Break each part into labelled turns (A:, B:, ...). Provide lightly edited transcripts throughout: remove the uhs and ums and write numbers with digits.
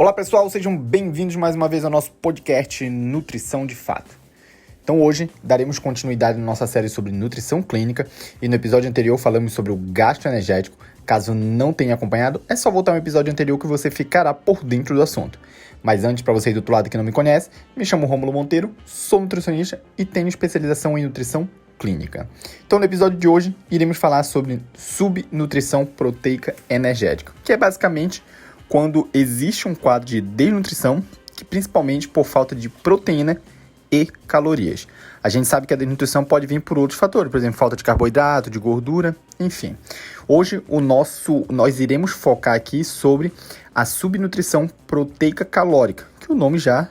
A: Olá pessoal, sejam bem-vindos mais uma vez ao nosso podcast Nutrição de Fato. Então hoje daremos continuidade na nossa série sobre nutrição clínica e no episódio anterior falamos sobre o gasto energético. Caso não tenha acompanhado, é só voltar ao episódio anterior que você ficará por dentro do assunto. Mas antes, para você aí do outro lado que não me conhece, me chamo Rômulo Monteiro, sou nutricionista e tenho especialização em nutrição clínica. Então no episódio de hoje iremos falar sobre subnutrição proteica energética, que é basicamente quando existe um quadro de desnutrição, que principalmente por falta de proteína e calorias. A gente sabe que a desnutrição pode vir por outros fatores, por exemplo, falta de carboidrato, de gordura, enfim. Hoje nós iremos focar aqui sobre a subnutrição proteica calórica, que o nome já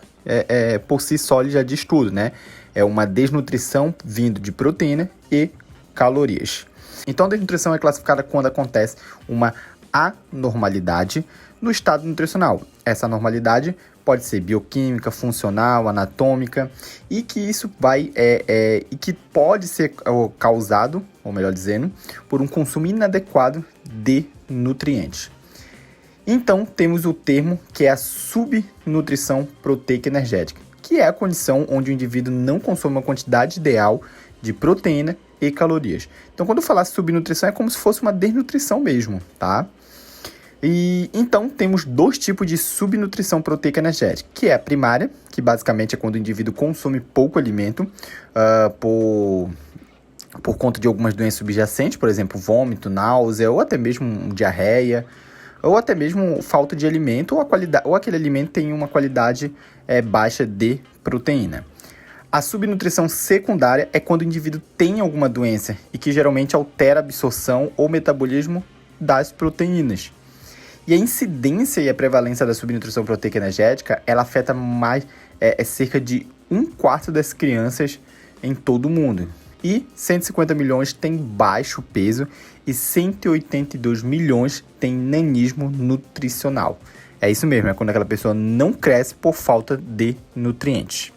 A: por si só já diz tudo, né? É uma desnutrição vindo de proteína e calorias. Então a desnutrição é classificada quando acontece uma anormalidade no estado nutricional. Essa anormalidade pode ser bioquímica, funcional, anatômica, e que isso e que pode ser causado, ou melhor dizendo, por um consumo inadequado de nutrientes. Então temos o termo que é a subnutrição proteica energética, que é a condição onde o indivíduo não consome uma quantidade ideal de proteína e calorias. Então quando eu falar subnutrição é como se fosse uma desnutrição mesmo, tá? E então temos dois tipos de subnutrição proteica energética, que é a primária, que basicamente é quando o indivíduo consome pouco alimento por conta de algumas doenças subjacentes, por exemplo, vômito, náusea, ou até mesmo diarreia, ou até mesmo falta de alimento, ou aquele alimento tem uma qualidade baixa de proteína. A subnutrição secundária é quando o indivíduo tem alguma doença e que geralmente altera a absorção ou metabolismo das proteínas. E a incidência e a prevalência da subnutrição proteica energética, ela afeta mais, cerca de 1/4 das crianças em todo o mundo. E 150 milhões têm baixo peso e 182 milhões têm nanismo nutricional. É isso mesmo, é quando aquela pessoa não cresce por falta de nutrientes.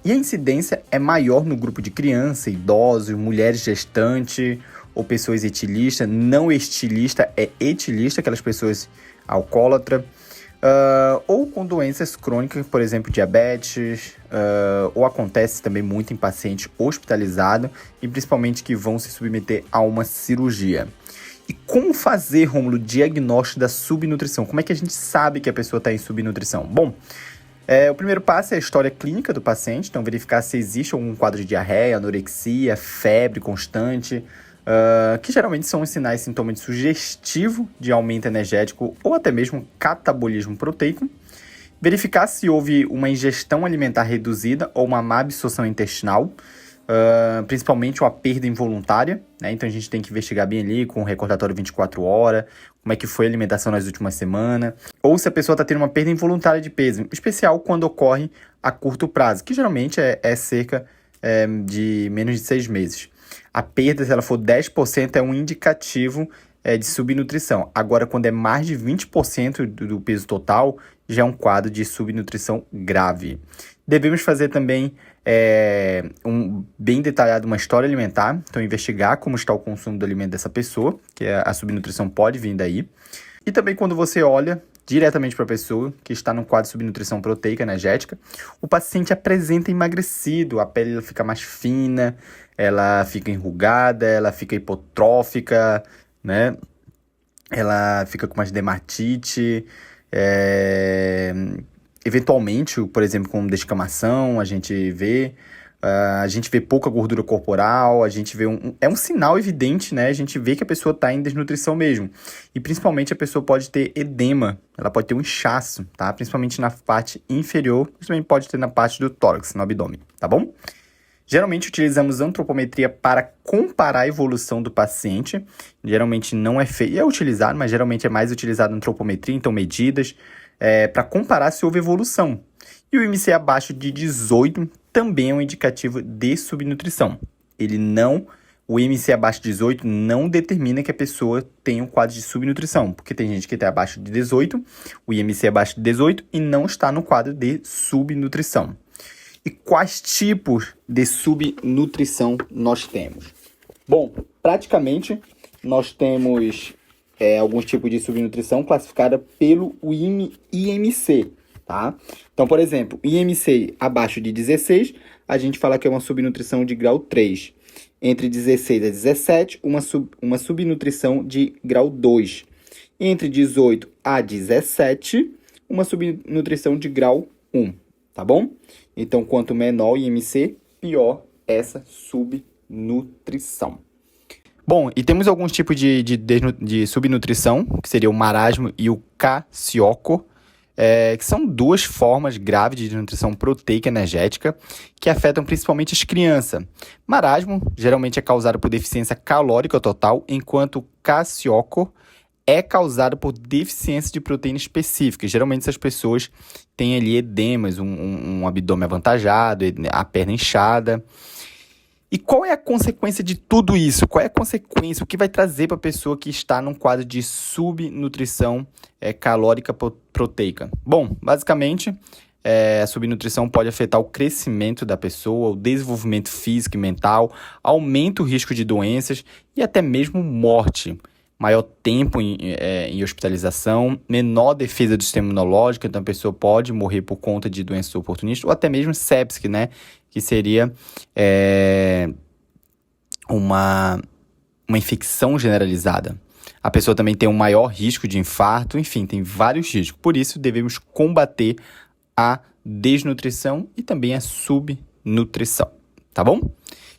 A: E a incidência é maior no grupo de criança, idosos, mulheres gestantes ou pessoas etilistas. Não estilista, é etilista, aquelas pessoas alcoólatras, ou com doenças crônicas, por exemplo, diabetes, ou acontece também muito em pacientes hospitalizados e principalmente que vão se submeter a uma cirurgia. E como fazer, Rômulo, diagnóstico da subnutrição? Como é que a gente sabe que a pessoa está em subnutrição? Bom, o primeiro passo é a história clínica do paciente, então verificar se existe algum quadro de diarreia, anorexia, febre constante, que geralmente são os sinais e sintomas de sugestivo de aumento energético ou até mesmo catabolismo proteico. Verificar se houve uma ingestão alimentar reduzida ou uma má absorção intestinal, principalmente uma perda involuntária, né? Então a gente tem que investigar bem ali com o recordatório 24 horas, como é que foi a alimentação nas últimas semanas, ou se a pessoa está tendo uma perda involuntária de peso, em especial quando ocorre a curto prazo, que geralmente é cerca de menos de 6 meses. A perda, se ela for 10%, é um indicativo de subnutrição. Agora, quando é mais de 20% do peso total, já é um quadro de subnutrição grave. Devemos fazer também bem detalhado uma história alimentar, então investigar como está o consumo do alimento dessa pessoa, que a subnutrição pode vir daí. E também quando você olha diretamente para a pessoa que está no quadro de subnutrição proteica energética, o paciente apresenta emagrecido, a pele fica mais fina, ela fica enrugada, ela fica hipotrófica, né? Ela fica com mais dermatite, eventualmente, por exemplo, com descamação, a gente vê pouca gordura corporal, a gente vê um sinal evidente, né? A gente vê que a pessoa está em desnutrição mesmo. E principalmente a pessoa pode ter edema, ela pode ter um inchaço, tá? Principalmente na parte inferior, mas também pode ter na parte do tórax, no abdômen, tá bom? Geralmente utilizamos antropometria para comparar a evolução do paciente. Geralmente não é feito, é utilizado, mas geralmente é mais utilizado antropometria, então medidas, para comparar se houve evolução. E o IMC abaixo de 18 também é um indicativo de subnutrição. O IMC abaixo de 18 não determina que a pessoa tenha um quadro de subnutrição, porque tem gente que está abaixo de 18, o IMC abaixo de 18 e não está no quadro de subnutrição. E quais tipos de subnutrição nós temos? Bom, praticamente nós temos alguns tipos de subnutrição classificada pelo IMC, tá? Então, por exemplo, IMC abaixo de 16, a gente fala que é uma subnutrição de grau 3. Entre 16 a 17, uma subnutrição de grau 2. Entre 18 a 17, uma subnutrição de grau 1, tá bom? Então, quanto menor o IMC, pior essa subnutrição. Bom, e temos alguns tipos de subnutrição, que seria o marasmo e o kwashiorkor, que são duas formas graves de desnutrição proteica energética que afetam principalmente as crianças. Marasmo geralmente é causado por deficiência calórica total, enquanto o kwashiorkor é causado por deficiência de proteína específica. Geralmente essas pessoas têm ali edemas, um abdômen avantajado, a perna inchada. E qual é a consequência de tudo isso? Qual é a consequência? O que vai trazer para a pessoa que está num quadro de subnutrição calórica proteica? Bom, basicamente, a subnutrição pode afetar o crescimento da pessoa, o desenvolvimento físico e mental, aumenta o risco de doenças e até mesmo morte. Maior tempo em hospitalização, menor defesa do sistema imunológico, então a pessoa pode morrer por conta de doenças oportunistas, ou até mesmo sepse, né? Que seria uma infecção generalizada. A pessoa também tem um maior risco de infarto, enfim, tem vários riscos. Por isso, devemos combater a desnutrição e também a subnutrição, tá bom?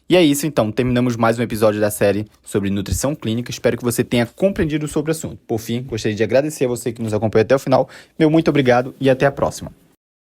A: E é isso, então. Terminamos mais um episódio da série sobre nutrição clínica. Espero que você tenha compreendido sobre o assunto. Por fim, gostaria de agradecer a você que nos acompanhou até o final. Meu muito obrigado e até a próxima.